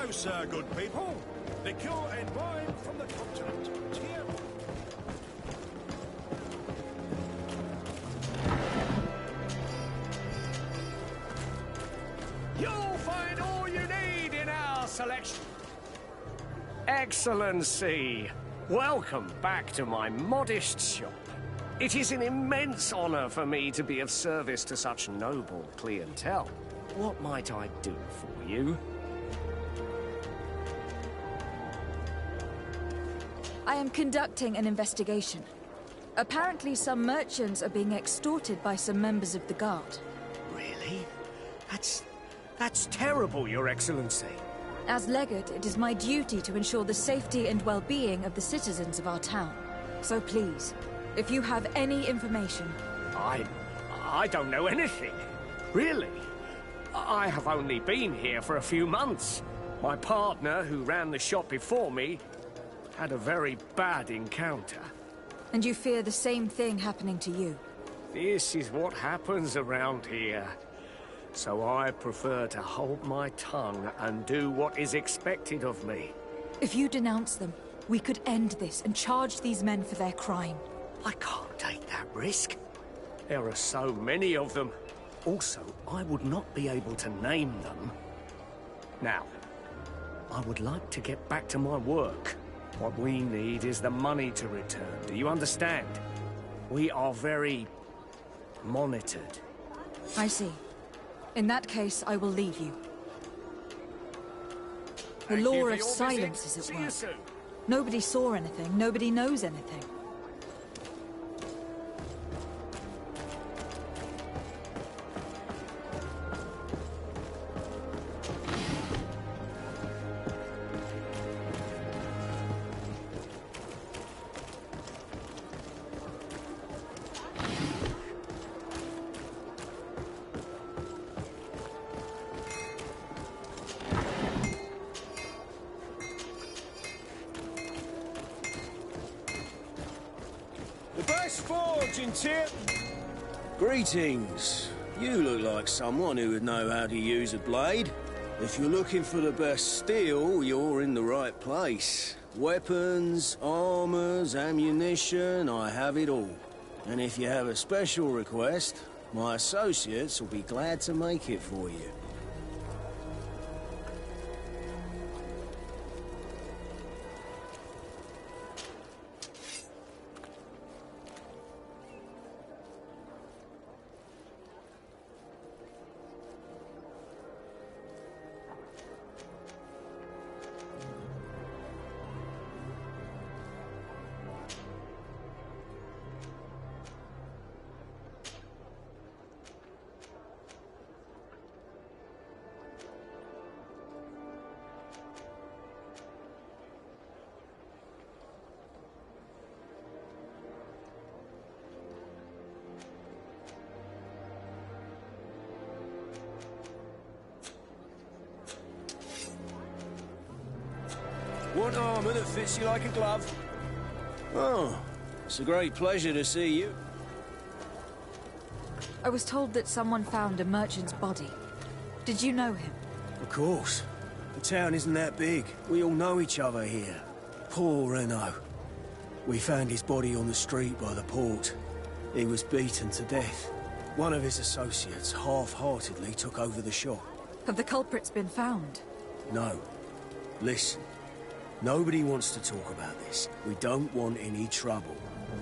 closer, good people. Liqueur and wine from the continent. Cheer. You'll find all you need in our selection. Excellency, welcome back to my modest shop. It is an immense honor for me to be of service to such noble clientele. What might I do for you? I am conducting an investigation. Apparently some merchants are being extorted by some members of the Guard. Really? That's terrible, Your Excellency. As Legate, it is my duty to ensure the safety and well-being of the citizens of our town. So please, if you have any information... I don't know anything. Really? I have only been here for a few months. My partner, who ran the shop before me, had a very bad encounter. And you fear the same thing happening to you? This is what happens around here. So I prefer to hold my tongue and do what is expected of me. If you denounce them, we could end this and charge these men for their crime. I can't take that risk. There are so many of them. Also, I would not be able to name them. Now, I would like to get back to my work. What we need is the money to return. Do you understand? We are very monitored. I see. In that case, I will leave you. The law of silence is at work. Nobody saw anything, nobody knows anything. Greetings. You look like someone who would know how to use a blade. If you're looking for the best steel, you're in the right place. Weapons, armors, ammunition, I have it all. And if you have a special request, my associates will be glad to make it for you. Want armor that fits you like a glove? Oh, it's a great pleasure to see you. I was told that someone found a merchant's body. Did you know him? Of course. The town isn't that big. We all know each other here. Poor Renault. We found his body on the street by the port. He was beaten to death. One of his associates half-heartedly took over the shop. Have the culprits been found? No. Listen. Nobody wants to talk about this. We don't want any trouble.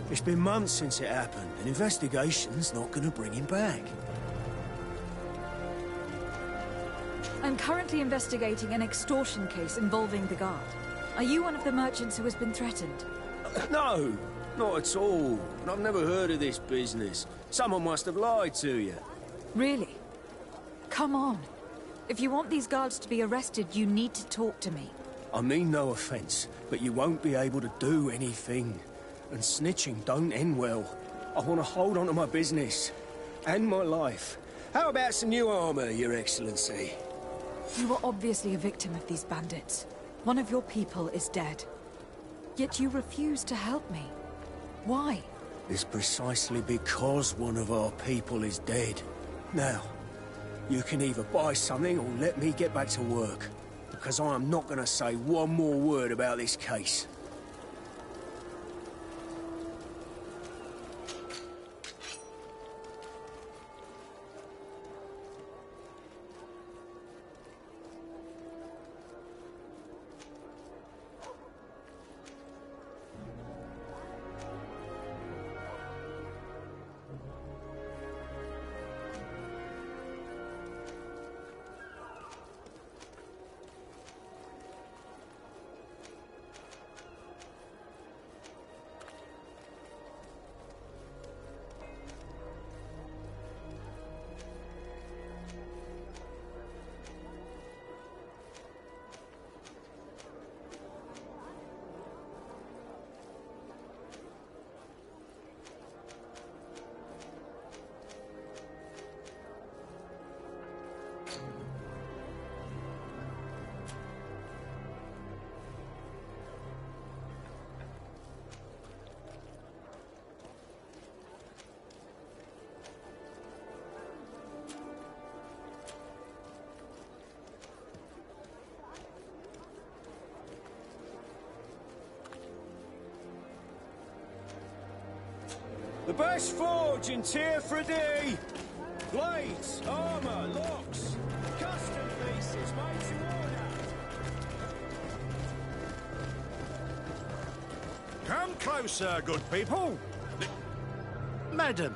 It's been months since it happened. An investigation's not going to bring him back. I'm currently investigating an extortion case involving the Guard. Are you one of the merchants who has been threatened? No, not at all. I've never heard of this business. Someone must have lied to you. Really? Come on. If you want these guards to be arrested, you need to talk to me. I mean no offense, but you won't be able to do anything. And snitching don't end well. I want to hold on to my business. And my life. How about some new armor, Your Excellency? You were obviously a victim of these bandits. One of your people is dead. Yet you refuse to help me. Why? It's precisely because one of our people is dead. Now, you can either buy something or let me get back to work. because I am not going to say one more word about this case. The best forge in Tier 3D! Blades, armour, locks, custom pieces made to order! Come closer, good people. Madam,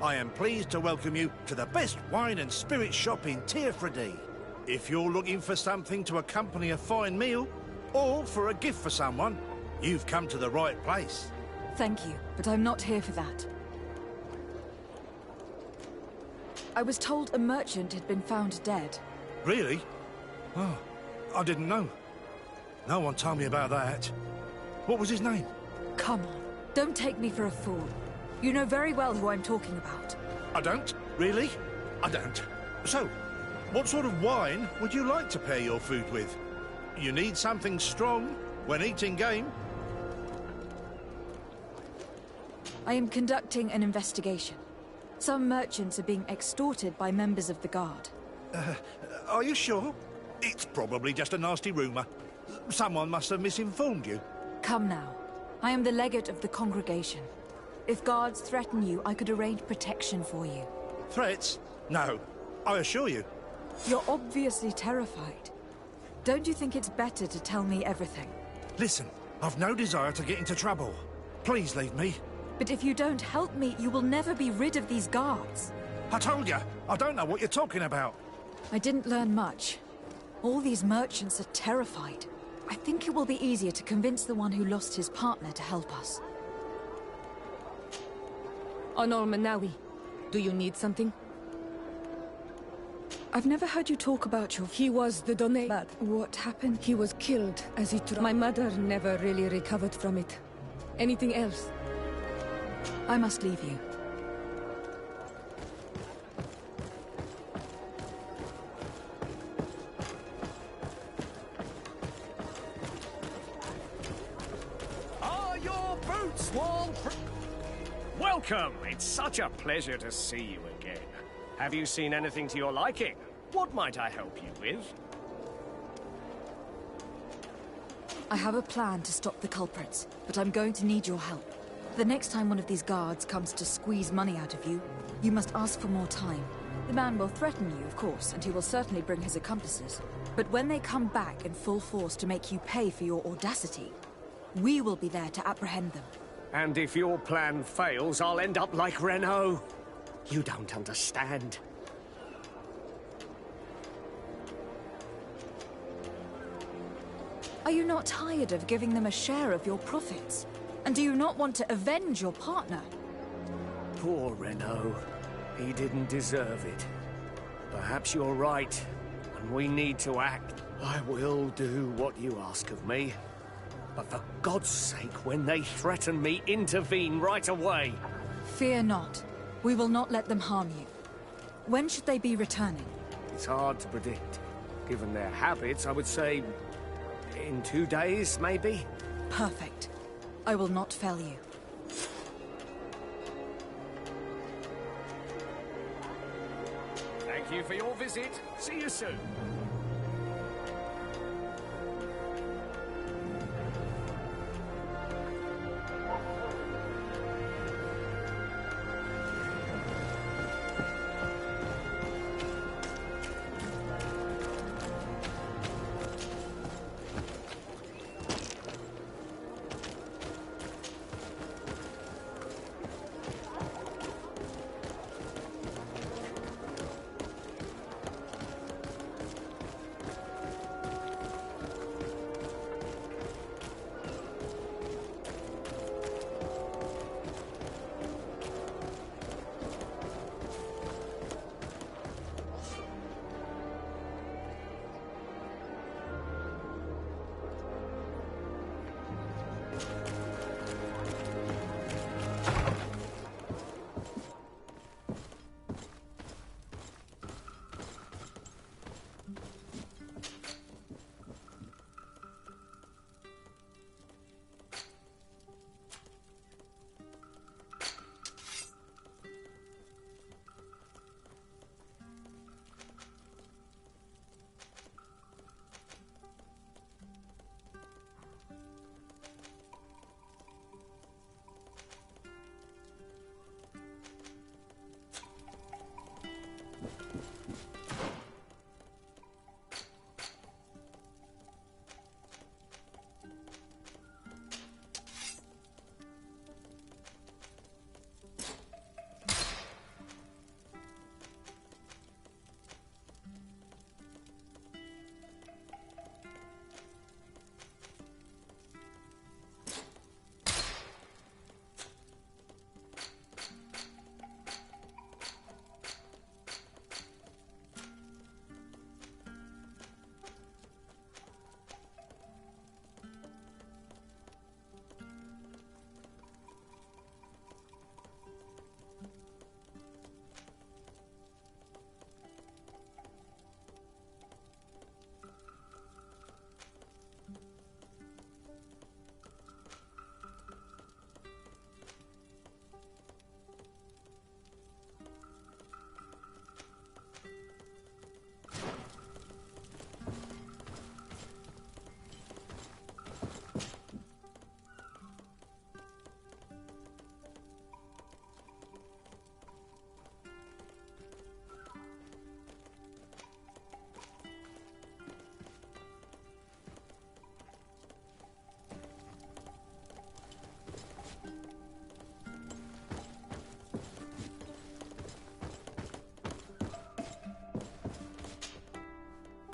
I am pleased to welcome you to the best wine and spirit shop in Tier 3D. If you're looking for something to accompany a fine meal, or for a gift for someone, you've come to the right place. Thank you, but I'm not here for that. I was told a merchant had been found dead. Really? Oh, I didn't know. No one told me about that. What was his name? Come on, don't take me for a fool. You know very well who I'm talking about. I don't? Really? I don't. So, what sort of wine would you like to pair your food with? You need something strong when eating game? I am conducting an investigation. Some merchants are being extorted by members of the Guard. Are you sure? It's probably just a nasty rumour. Someone must have misinformed you. Come now. I am the legate of the congregation. If guards threaten you, I could arrange protection for you. Threats? No. I assure you. You're obviously terrified. Don't you think it's better to tell me everything? Listen, I've no desire to get into trouble. Please leave me. But if you don't help me, you will never be rid of these guards. I told you, I don't know what you're talking about. I didn't learn much. All these merchants are terrified. I think it will be easier to convince the one who lost his partner to help us. Honor Manawi, do you need something? I've never heard you talk about your... He was the donate. But what happened? He was killed as he tried. My mother never really recovered from it. Anything else? I must leave you. Are your boots warm? Welcome! It's such a pleasure to see you again. Have you seen anything to your liking? What might I help you with? I have a plan to stop the culprits, but I'm going to need your help. The next time one of these guards comes to squeeze money out of you, you must ask for more time. The man will threaten you, of course, and he will certainly bring his accomplices. But when they come back in full force to make you pay for your audacity, we will be there to apprehend them. And if your plan fails, I'll end up like Renault. You don't understand. Are you not tired of giving them a share of your profits? And do you not want to avenge your partner? Poor Renault. He didn't deserve it. Perhaps you're right, and we need to act. I will do what you ask of me. But for God's sake, when they threaten me, intervene right away. Fear not. We will not let them harm you. When should they be returning? It's hard to predict. Given their habits, I would say... in 2 days, maybe? Perfect. I will not fail you. Thank you for your visit. See you soon.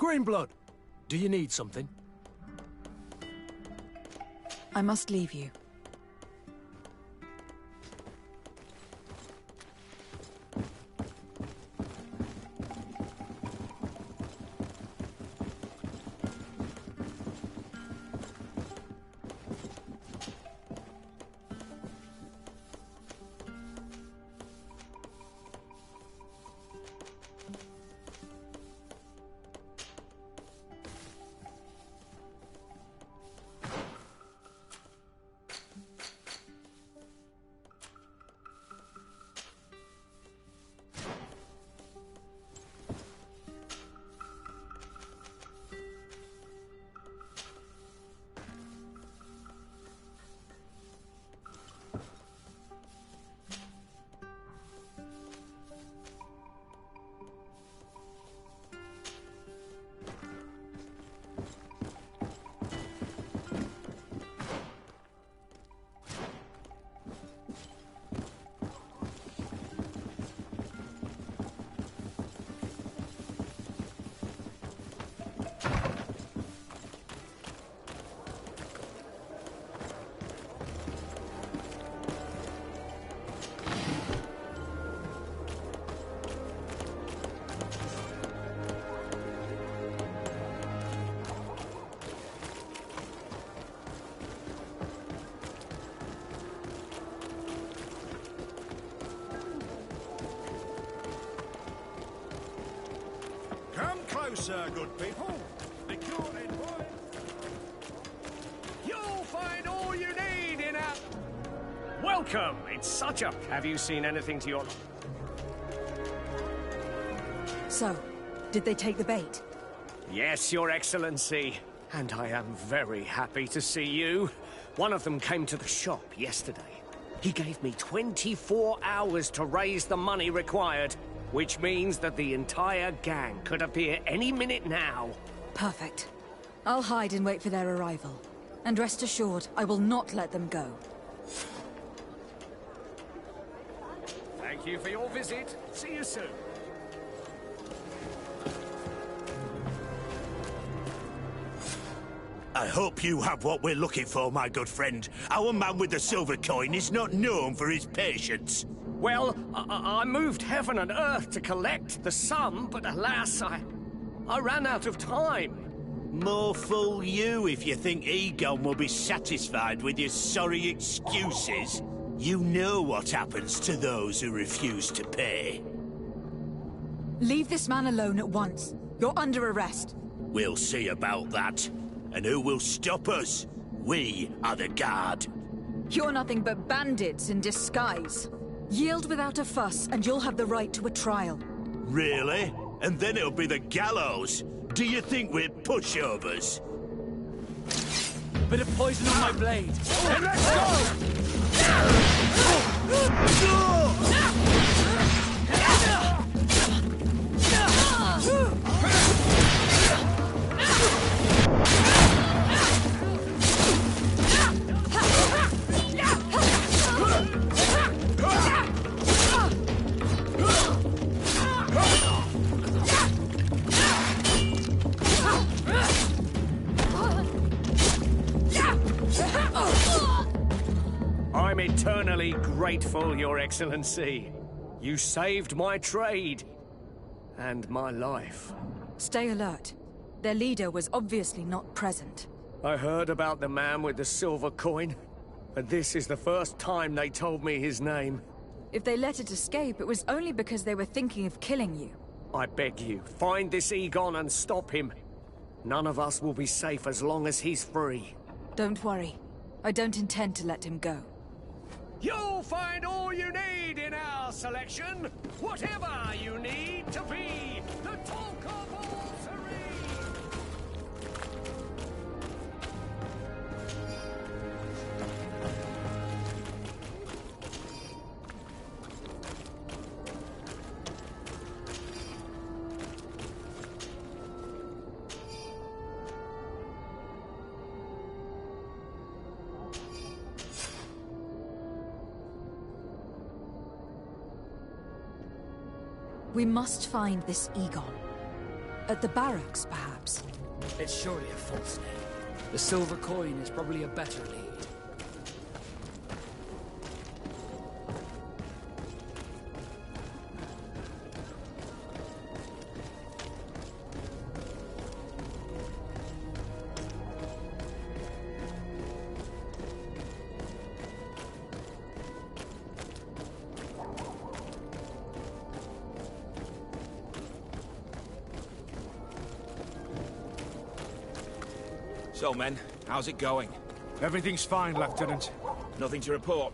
Greenblood, do you need something? I must leave you. Come closer, good people. The cure and wine. You'll find all you need in our... Welcome! It's such a... Have you seen anything to your... So, did they take the bait? Yes, Your Excellency. And I am very happy to see you. One of them came to the shop yesterday. He gave me 24 hours to raise the money required, which means that the entire gang could appear any minute now. Perfect. I'll hide and wait for their arrival. And rest assured, I will not let them go. Thank you for your visit. See you soon. I hope you have what we're looking for, my good friend. Our man with the silver coin is not known for his patience. Well, I moved heaven and earth to collect the sum, but alas, I ran out of time. More fool you if you think Egon will be satisfied with your sorry excuses. You know what happens to those who refuse to pay. Leave this man alone at once. You're under arrest. We'll see about that. And who will stop us? We are the guard. You're nothing but bandits in disguise. Yield without a fuss, and you'll have the right to a trial. Really? And then it'll be the gallows? Do you think we're pushovers? Bit of poison on my blade. And let's go! I'm eternally grateful, Your Excellency. You saved my trade. And my life. Stay alert. Their leader was obviously not present. I heard about the man with the silver coin, and this is the first time they told me his name. If they let it escape, it was only because they were thinking of killing you. I beg you, find this Egon and stop him. None of us will be safe as long as he's free. Don't worry. I don't intend to let him go. You'll find all you need in our selection. Whatever you need to be the talk of all serene. We must find this Egon. At the barracks, perhaps? It's surely a false name. The silver coin is probably a better lead. So, men, how's it going? Everything's fine, Lieutenant. Nothing to report?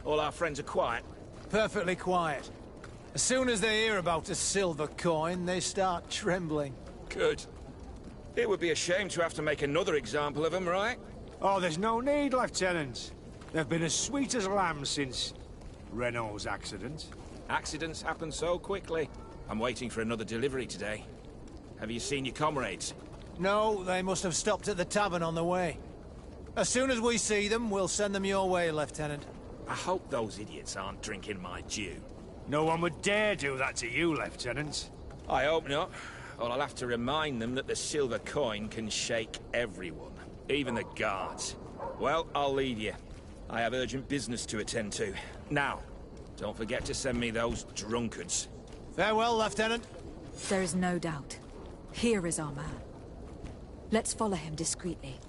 All our friends are quiet? Perfectly quiet. As soon as they hear about a silver coin, they start trembling. Good. It would be a shame to have to make another example of them, right? Oh, there's no need, Lieutenant. They've been as sweet as lambs since Renault's accident. Accidents happen so quickly. I'm waiting for another delivery today. Have you seen your comrades? No, they must have stopped at the tavern on the way. As soon as we see them, we'll send them your way, Lieutenant. I hope those idiots aren't drinking my dew. No one would dare do that to you, Lieutenant. I hope not. Or I'll have to remind them that the silver coin can shake everyone, even the guards. Well, I'll leave you. I have urgent business to attend to. Now, don't forget to send me those drunkards. Farewell, Lieutenant. There is no doubt. Here is our man. Let's follow him discreetly.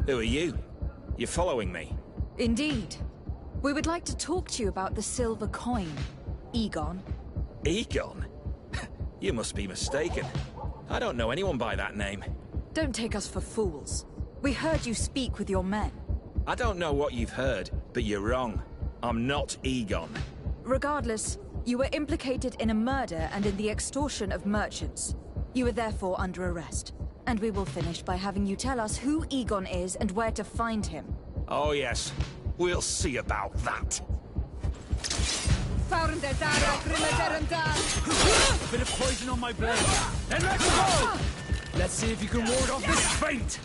Who are you? You're following me? Indeed. We would like to talk to you about the silver coin, Egon. Egon? You must be mistaken. I don't know anyone by that name. Don't take us for fools. We heard you speak with your men. I don't know what you've heard, but you're wrong. I'm not Egon. Regardless, you were implicated in a murder and in the extortion of merchants. You are therefore under arrest. And we will finish by having you tell us who Egon is and where to find him. Oh yes, we'll see about that. A bit of poison on my blade. Then let's go! Let's see if you can ward off this feint!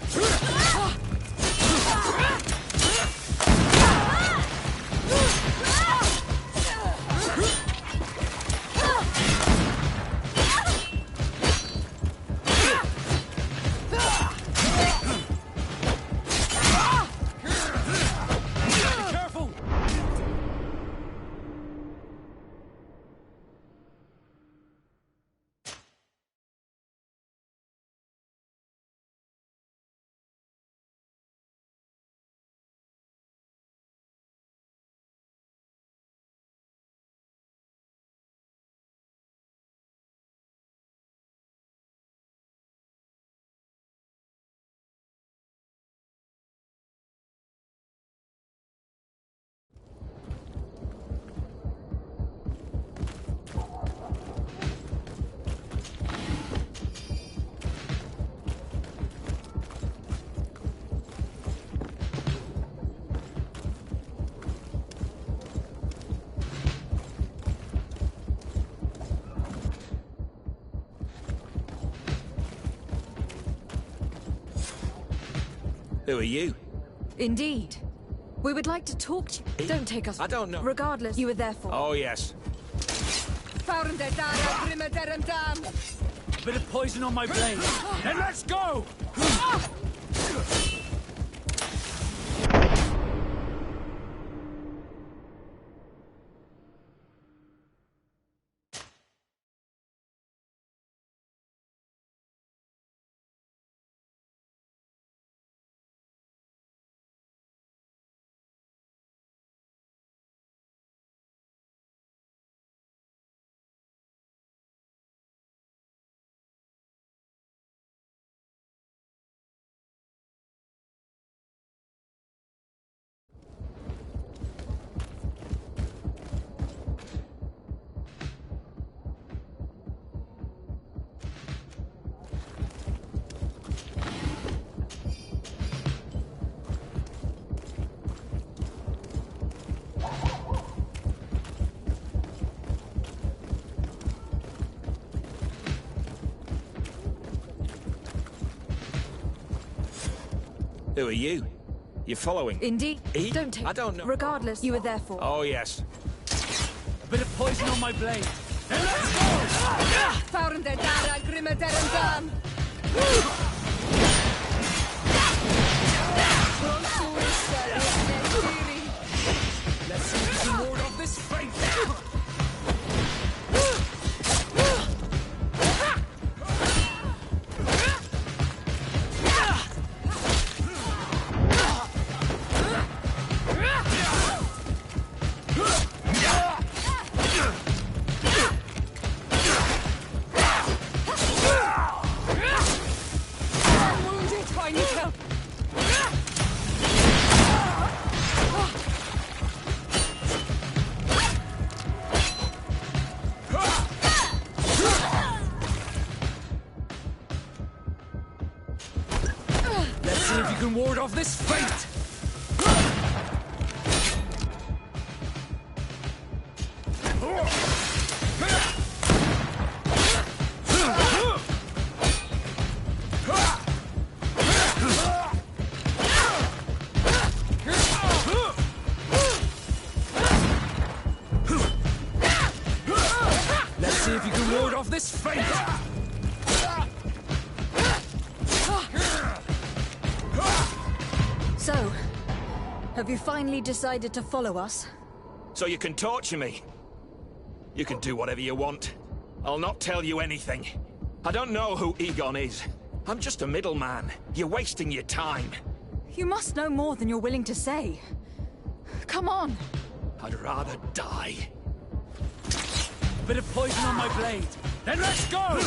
Who are you? Indeed. We would like to talk to you. Don't take us. I don't know. Regardless, you were there for. Oh, yes. A bit of poison on my blade. Then let's go! Who are you? You're following? Indeed. Eat? Don't take. I don't know. Regardless, you were there for. Oh, yes. A bit of poison on my blade. Then let's go! Let's see if we can ward off this fate. See if you can ward off this fate! Let's see if you can ward off this fate! So, have you finally decided to follow us? So you can torture me? You can do whatever you want. I'll not tell you anything. I don't know who Egon is. I'm just a middleman. You're wasting your time. You must know more than you're willing to say. Come on. I'd rather die. A bit of poison on my blade. Then let's go!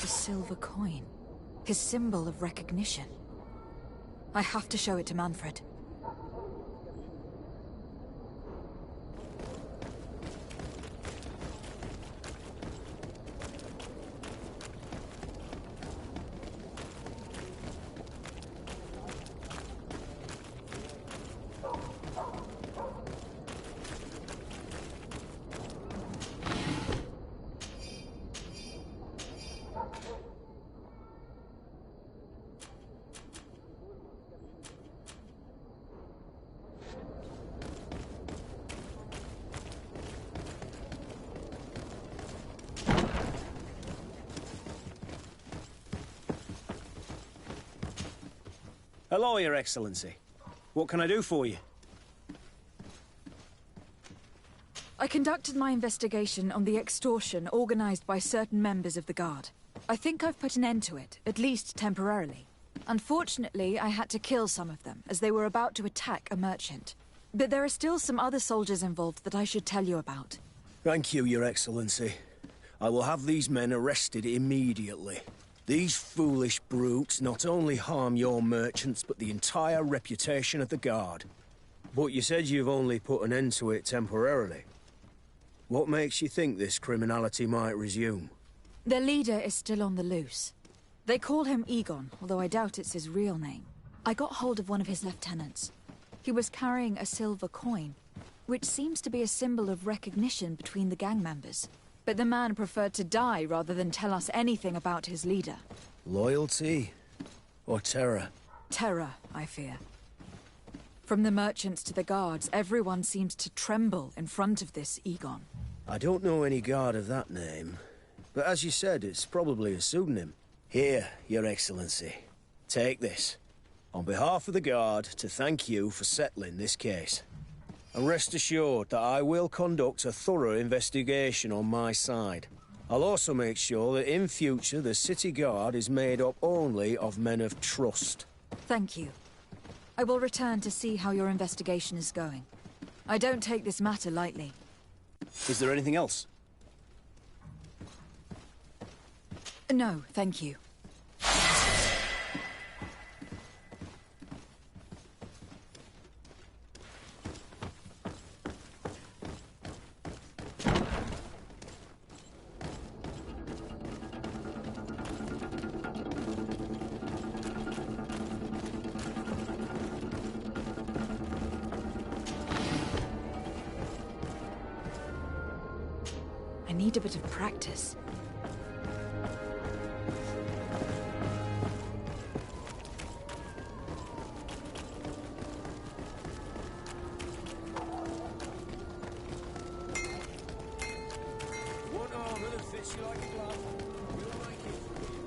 The silver coin. His symbol of recognition. I have to show it to Manfred. Hello, Your Excellency. What can I do for you? I conducted my investigation on the extortion organized by certain members of the Guard. I think I've put an end to it, at least temporarily. Unfortunately, I had to kill some of them, as they were about to attack a merchant. But there are still some other soldiers involved that I should tell you about. Thank you, Your Excellency. I will have these men arrested immediately. These foolish brutes not only harm your merchants, but the entire reputation of the Guard. But you said you've only put an end to it temporarily. What makes you think this criminality might resume? Their leader is still on the loose. They call him Egon, although I doubt it's his real name. I got hold of one of his lieutenants. He was carrying a silver coin, which seems to be a symbol of recognition between the gang members. But the man preferred to die rather than tell us anything about his leader. Loyalty? Or terror? Terror, I fear. From the merchants to the guards, everyone seems to tremble in front of this Egon. I don't know any guard of that name. But as you said, it's probably a pseudonym. Here, Your Excellency. Take this. On behalf of the Guard, to thank you for settling this case. And rest assured that I will conduct a thorough investigation on my side. I'll also make sure that in future the City Guard is made up only of men of trust. Thank you. I will return to see how your investigation is going. I don't take this matter lightly. Is there anything else? No, thank you. I need a bit of practice. One armor that fits you like a glove. We'll make it for you.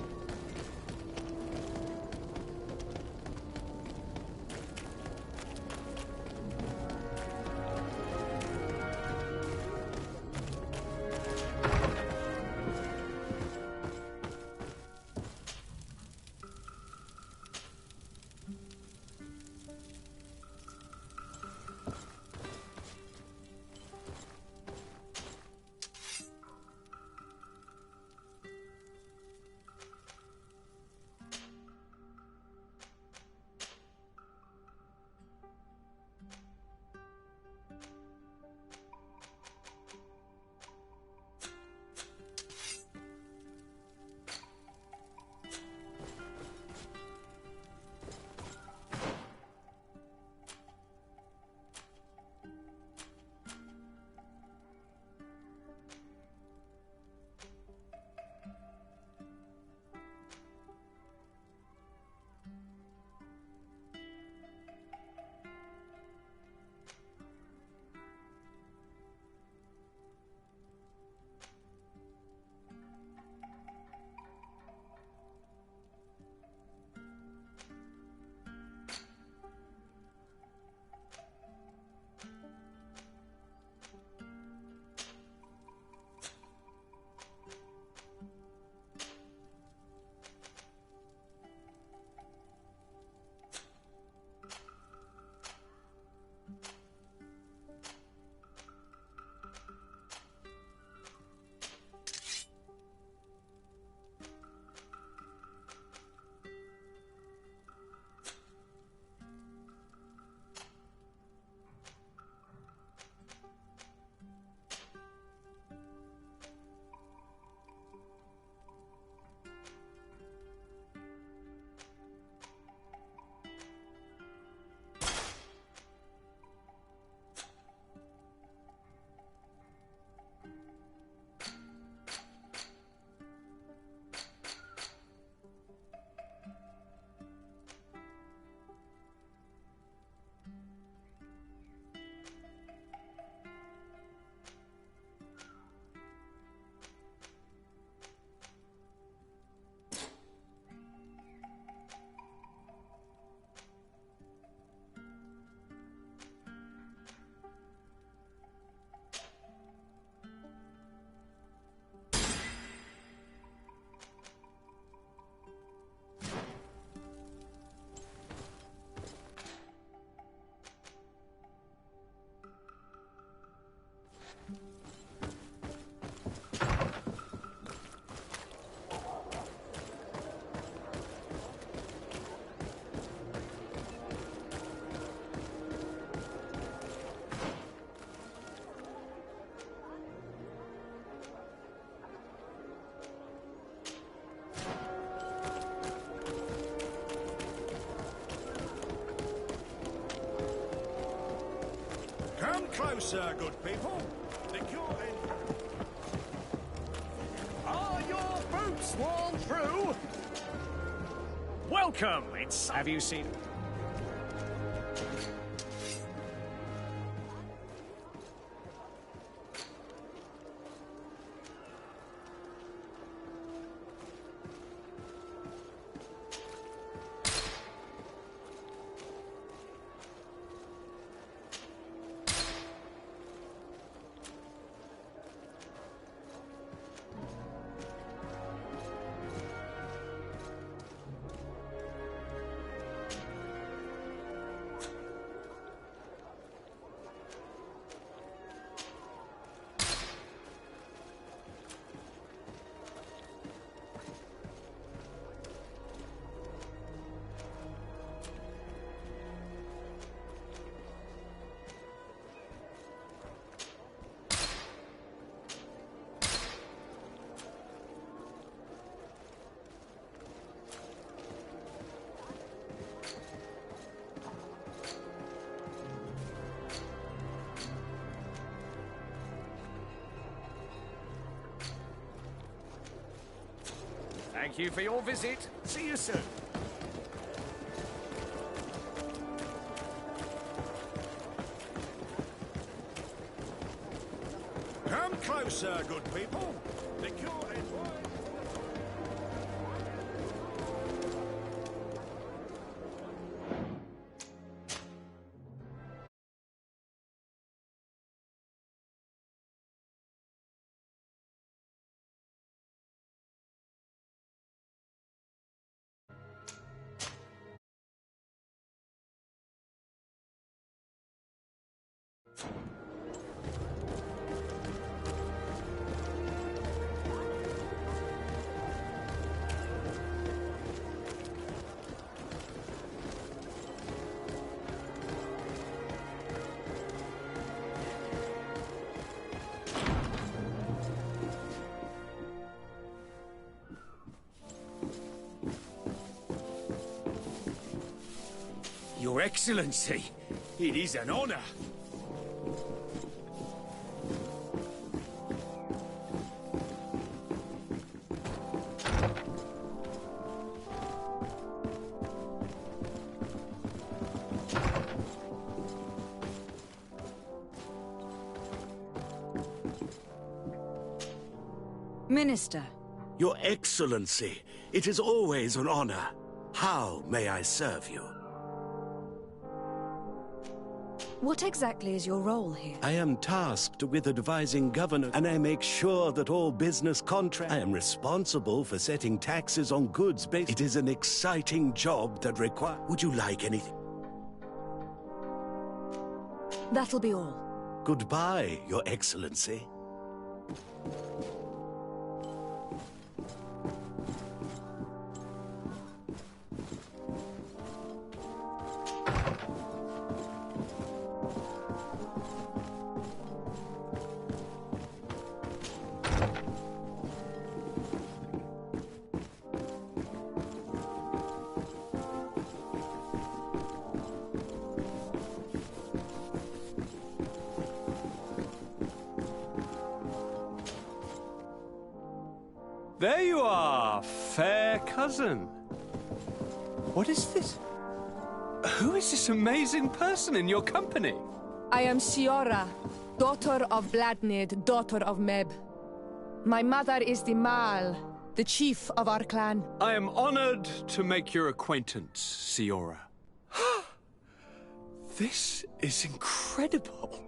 closer, good people. The cure Are your boots worn through? Welcome. Have you seen? Thank you for your visit. See you soon. Come closer, good people. The cure Your Excellency, it is an honor. Minister. Your Excellency, it is always an honor. How may I serve you? What exactly is your role here? I am tasked with advising governors, and I make sure that all business contracts... I am responsible for setting taxes on goods based... It is an exciting job that requires... Would you like anything? That'll be all. Goodbye, Your Excellency. There you are, fair cousin. What is this? Who is this amazing person in your company? I am Siora, daughter of Bladnid, daughter of Meb. My mother is the Mal, the chief of our clan. I am honored to make your acquaintance, Siora. This is incredible.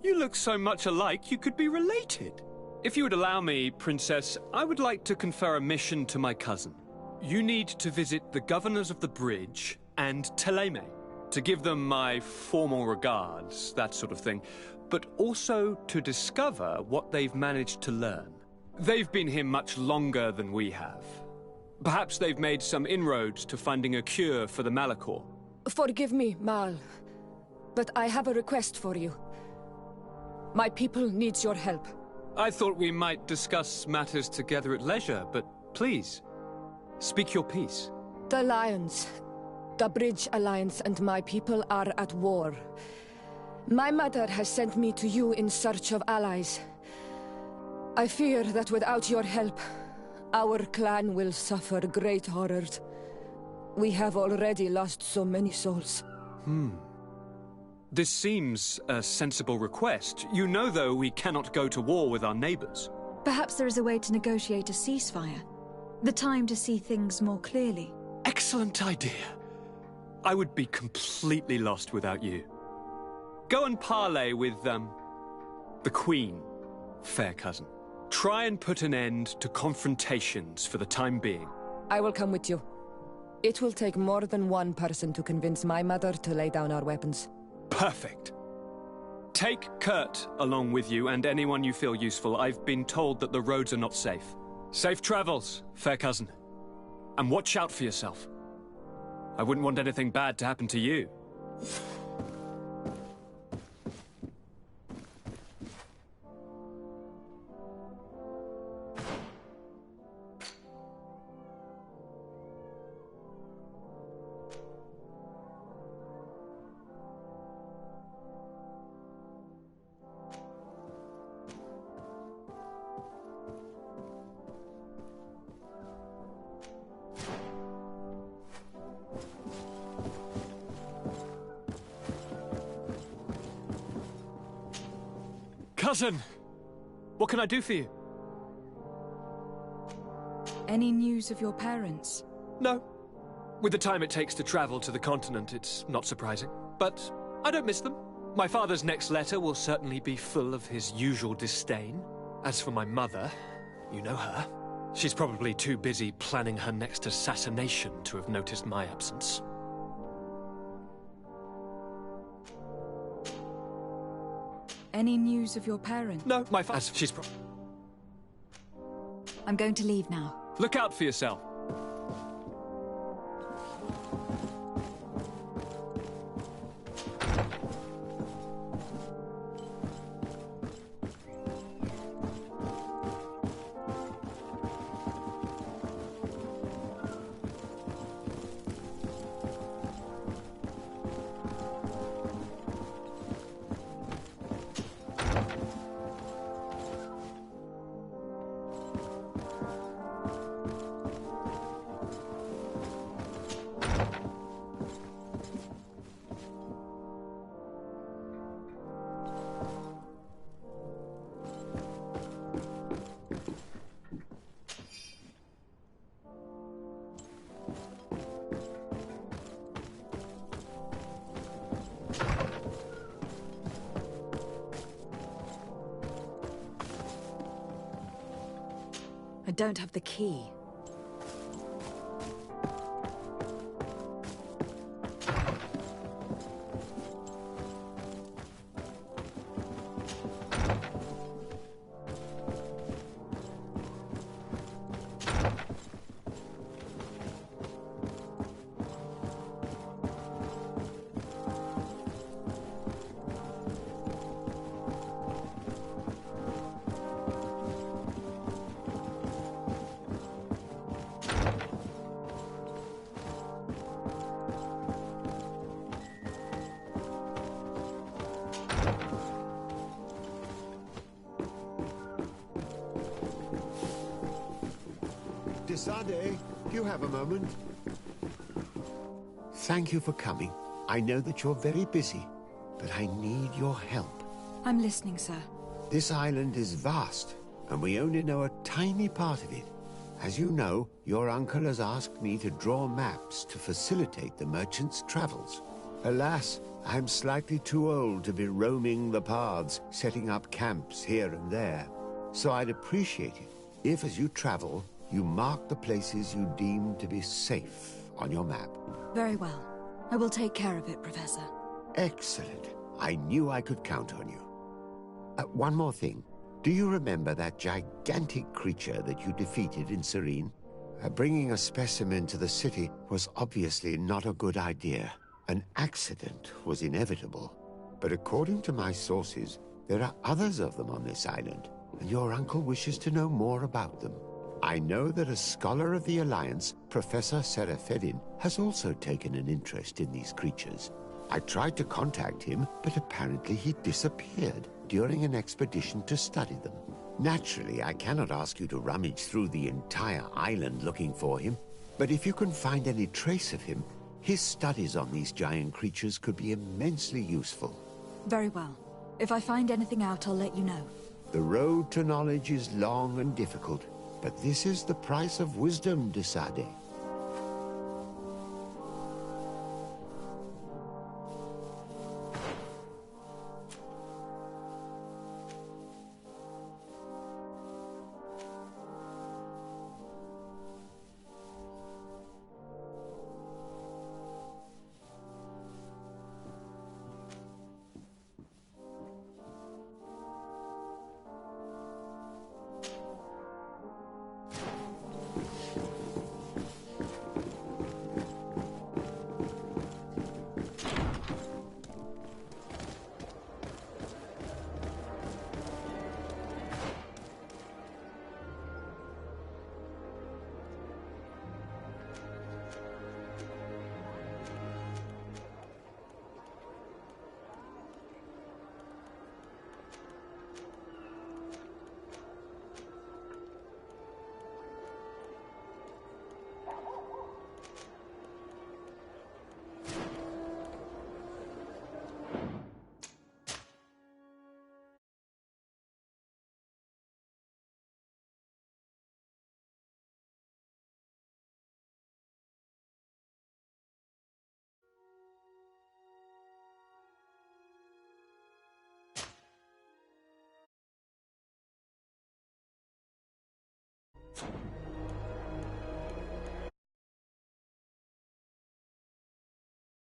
You look so much alike you could be related. If you would allow me, Princess, I would like to confer a mission to my cousin. You need to visit the governors of the bridge and Teleme, to give them my formal regards, that sort of thing, but also to discover what they've managed to learn. They've been here much longer than we have. Perhaps they've made some inroads to finding a cure for the Malachor. Forgive me, Mal, but I have a request for you. My people needs your help. I thought we might discuss matters together at leisure, but please, speak your piece. The Lions, the Bridge Alliance and my people are at war. My mother has sent me to you in search of allies. I fear that without your help, our clan will suffer great horrors. We have already lost so many souls. This seems a sensible request. You know, though, we cannot go to war with our neighbors. Perhaps there is a way to negotiate a ceasefire. The time to see things more clearly. Excellent idea. I would be completely lost without you. Go and parley with, the Queen, fair cousin. Try and put an end to confrontations for the time being. I will come with you. It will take more than one person to convince my mother to lay down our weapons. Perfect. Take Kurt along with you and anyone you feel useful. I've been told that the roads are not safe. Safe travels, fair cousin. And watch out for yourself. I wouldn't want anything bad to happen to you. Cousin! What can I do for you? Any news of your parents? No. With the time it takes to travel to the continent, it's not surprising. But I don't miss them. My father's next letter will certainly be full of his usual disdain. As for my mother, you know her. She's probably too busy planning her next assassination to have noticed my absence. Any news of your parents? No, my father. She's I'm going to leave now. Look out for yourself. I don't have the key. Sade, do you have a moment? Thank you for coming. I know that you're very busy, but I need your help. I'm listening, sir. This island is vast, and we only know a tiny part of it. As you know, your uncle has asked me to draw maps to facilitate the merchants' travels. Alas, I'm slightly too old to be roaming the paths, setting up camps here and there. So I'd appreciate it if, as you travel, you mark the places you deem to be safe on your map. Very well. I will take care of it, Professor. Excellent. I knew I could count on you. One more thing. Do you remember that gigantic creature that you defeated in Serene? Bringing a specimen to the city was obviously not a good idea. An accident was inevitable. But according to my sources, there are others of them on this island, and your uncle wishes to know more about them. I know that a scholar of the Alliance, Professor Serafedin, has also taken an interest in these creatures. I tried to contact him, but apparently he disappeared during an expedition to study them. Naturally, I cannot ask you to rummage through the entire island looking for him, but if you can find any trace of him, his studies on these giant creatures could be immensely useful. Very well. If I find anything out, I'll let you know. The road to knowledge is long and difficult, but this is the price of wisdom, de Sade.